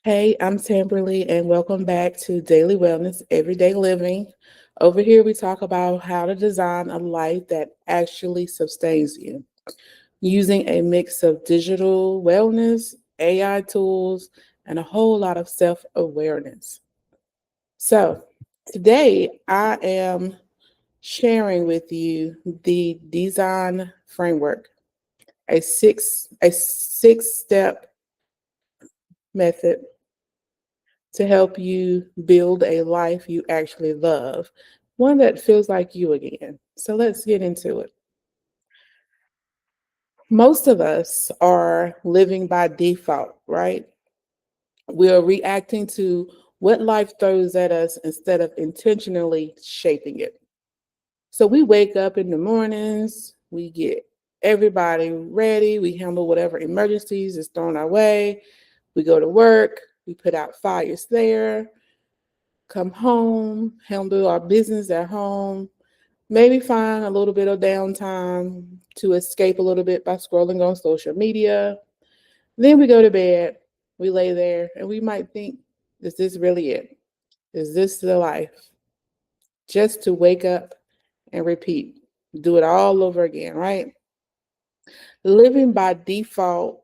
Hey, I'm Tamberly, and welcome back to Daily Wellness, Everyday Living. Over here, we talk about how to design a life that actually sustains you using a mix of digital wellness, AI tools, and a whole lot of self awareness. So, today I am sharing with you the design framework, a six step method to help you build a life you actually love, one that feels like you again. So let's get into it. Most of us are living by default, right? We are reacting to what life throws at us instead of intentionally shaping it. So we wake up in the mornings, we get everybody ready, we handle whatever emergencies is thrown our way, we go to work, we put out fires there, come home, handle our business at home, maybe find a little bit of downtime to escape a little bit by scrolling on social media. Then we go to bed, we lay there, and we might think, is this really it? Is this the life? Just to wake up and repeat, do it all over again, right? Living by default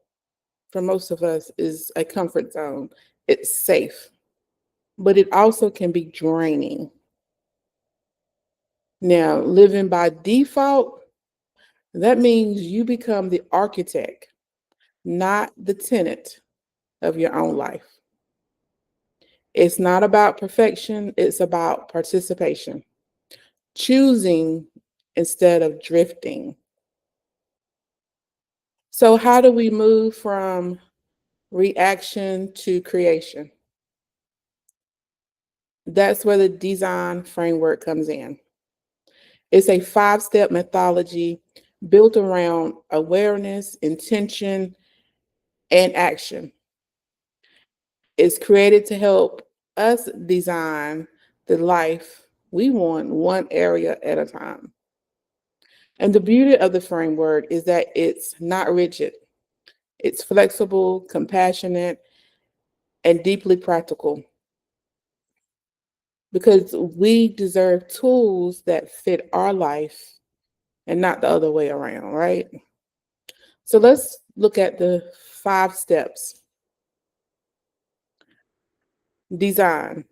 for most of us is a comfort zone. It's safe, but it also can be draining. Now, living by default, that means you become the architect, not the tenant of your own life. It's not about perfection, it's about participation, choosing instead of drifting. So, how do we move from reaction to creation? That's where the design framework comes in. It's a 5 step methodology built around awareness, intention, and action. It's created to help us design the life we want one area at a time. And the beauty of the framework is that it's not rigid, it's flexible, compassionate, and deeply practical because we deserve tools that fit our life and not the other way around, right? So let's look at the 5 steps. Design.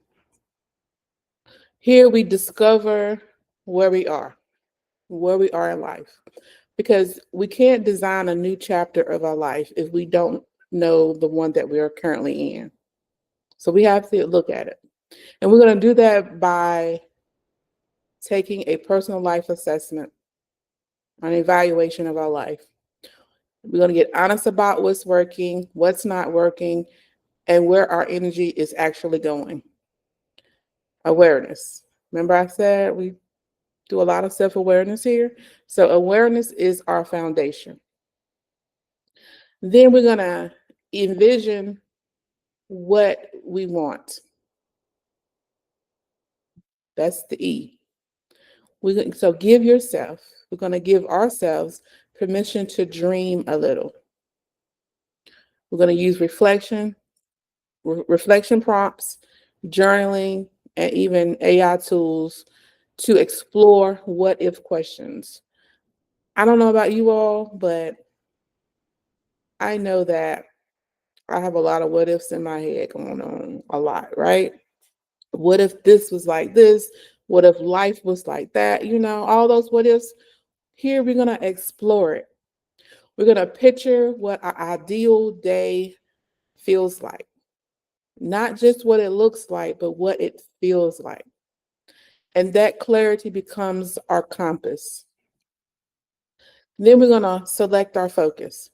Here we discover where we are, where we are in life. Because we can't design a new chapter of our life if we don't know the one that we are currently in. So we have to look at it. And we're going to do that by taking a personal life assessment, an evaluation of our life. We're going to get honest about what's working, what's not working, and where our energy is actually going. Awareness. Remember, I said we do a lot of self awareness here? So, awareness is our foundation. Then we're going to envision what we want. That's the E. So we're going to give ourselves permission to dream a little. We're going to use reflection prompts, journaling, and even AI tools to explore what if questions. I don't know about you all, but I know that I have a lot of what ifs in my head going on a lot, right? What if this was like this? What if life was like that? All those what ifs. Here we're going to explore it. We're going to picture what our ideal day feels like. Not just what it looks like, but what it feels like. And that clarity becomes our compass. Then we're going to select our focus.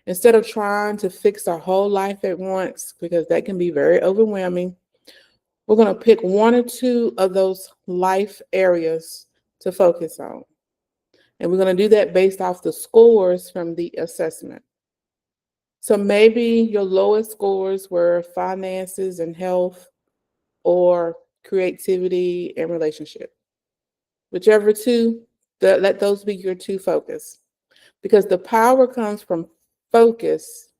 Instead of trying to fix our whole life at once, because that can be very overwhelming, we're going to pick one or two of those life areas to focus on. And we're going to do that based off the scores from the assessment. So maybe your lowest scores were finances and health or creativity and relationship. Whichever two, let those be your two focus. Because the power comes from focus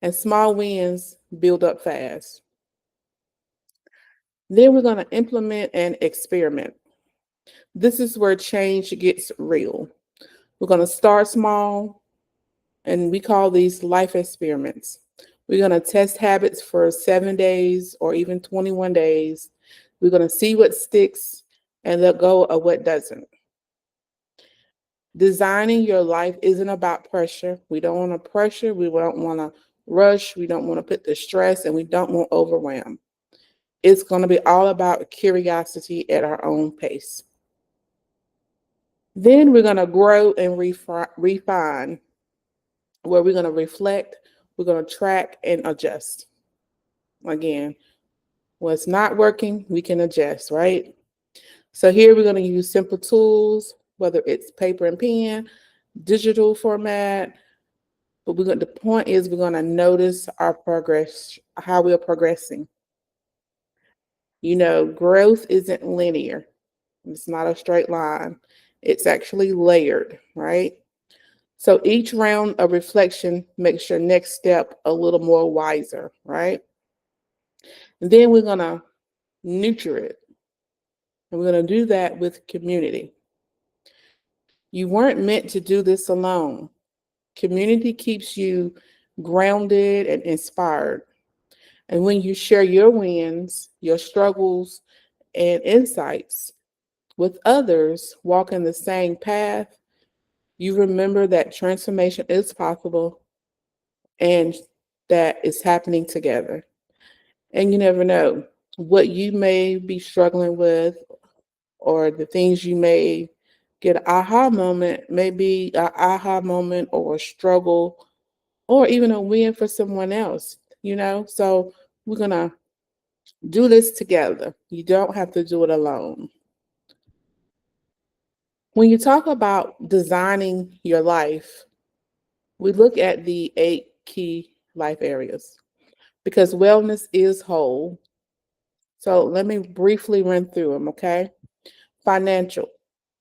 and small wins build up fast. Then we're going to implement and experiment. This is where change gets real. We're going to start small, and we call these life experiments. We're going to test habits for 7 days or even 21 days. We're going to see what sticks and let go of what doesn't. Designing your life isn't about pressure. We don't want to pressure. We don't want to rush. We don't want to put the stress, and we don't want overwhelm. It's going to be all about curiosity at our own pace. Then we're going to grow and refine, where we're going to reflect, we're going to track and adjust. Again, what's not working, we can adjust, right? So here we're going to use simple tools, whether it's paper and pen, digital format, but the point is we're going to notice our progress, how we are progressing. Growth isn't linear. It's not a straight line. It's actually layered, right? So each round of reflection makes your next step a little more wiser, right? And then we're going to nurture it. And we're going to do that with community. You weren't meant to do this alone. Community keeps you grounded and inspired. And when you share your wins, your struggles, and insights with others walking the same path, you remember that transformation is possible and that it's happening together. And you never know what you may be struggling with, or the things you may get an aha moment, maybe an aha moment or a struggle or even a win for someone else, So we're going to do this together. You don't have to do it alone. When you talk about designing your life, we look at the 8 key life areas because wellness is whole. So let me briefly run through them, okay? Financial.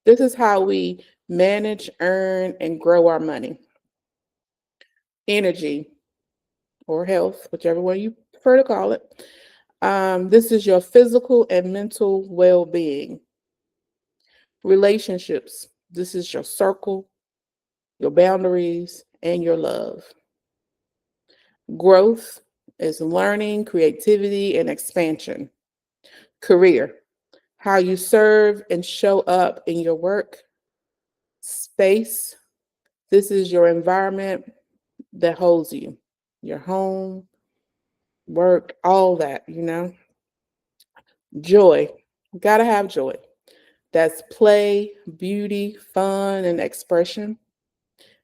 This is how we manage, earn, and grow our money. Energy or health, whichever one you prefer to call it. This is your physical and mental well-being. Relationships. This is your circle, your boundaries, and your love. Growth is learning, creativity, and expansion. Career. How you serve and show up in your work. Space. This is your environment that holds you, your home, work, all that, Joy. Gotta have joy. That's play, beauty, fun, and expression.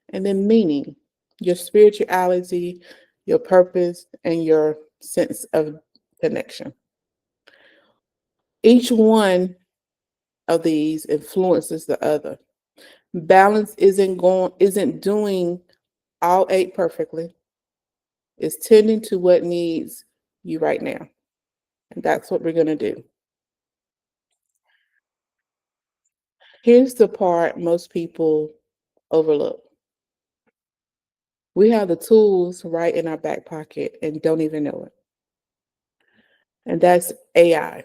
And then meaning, your spirituality, your purpose, and your sense of connection. Each one of these influences the other. Balance isn't doing all 8 perfectly. It's tending to what needs you right now. And that's what we're going to do. Here's the part most people overlook. We have the tools right in our back pocket and don't even know it. And that's AI.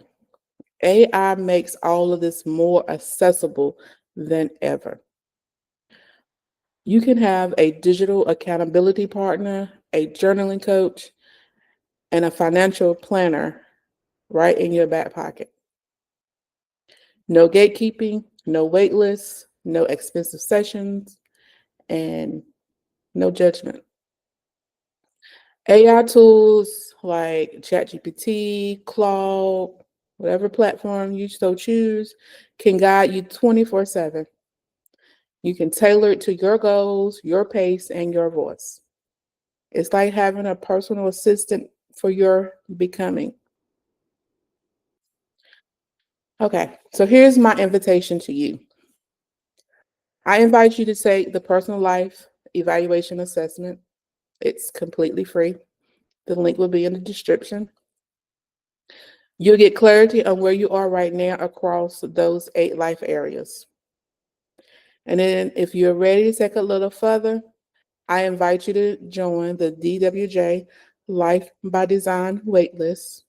AI makes all of this more accessible than ever. You can have a digital accountability partner, a journaling coach, and a financial planner right in your back pocket. No gatekeeping, no wait lists, no expensive sessions, and no judgment. AI tools like ChatGPT, Claude, whatever platform you so choose, can guide you 24/7. You can tailor it to your goals, your pace, and your voice. It's like having a personal assistant for your becoming. Okay, so here's my invitation to you. I invite you to take the personal life evaluation assessment. It's completely free. The link will be in the description. You'll get clarity on where you are right now across those 8 life areas. And then if you're ready to take a little further, I invite you to join the DWJ Life by Design waitlist.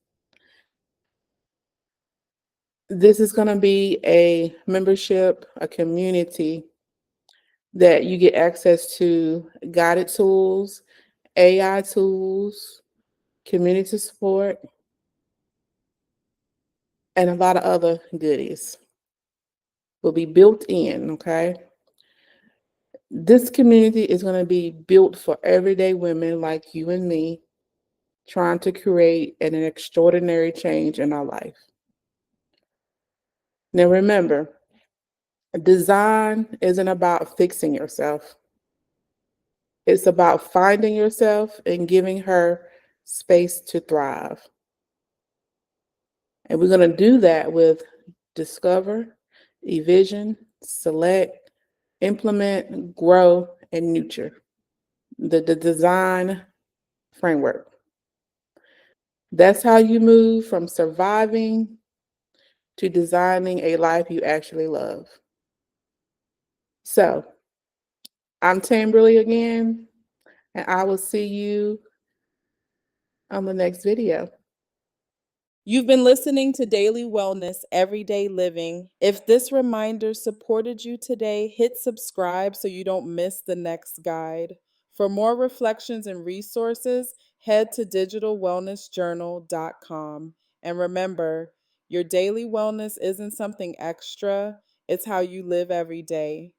This is going to be a membership, a community that you get access to guided tools, AI tools, community support, and a lot of other goodies will be built in, okay? This community is going to be built for everyday women like you and me trying to create an extraordinary change in our life. Now remember, design isn't about fixing yourself. It's about finding yourself and giving her space to thrive. And we're going to do that with discover, envision, select, implement, grow, and nurture. The design framework. That's how you move from surviving to designing a life you actually love. So, I'm Tamberly again, and I will see you on the next video. You've been listening to Daily Wellness Everyday Living. If this reminder supported you today, hit subscribe so you don't miss the next guide. For more reflections and resources, head to digitalwellnessjournal.com. And remember, your daily wellness isn't something extra, it's how you live every day.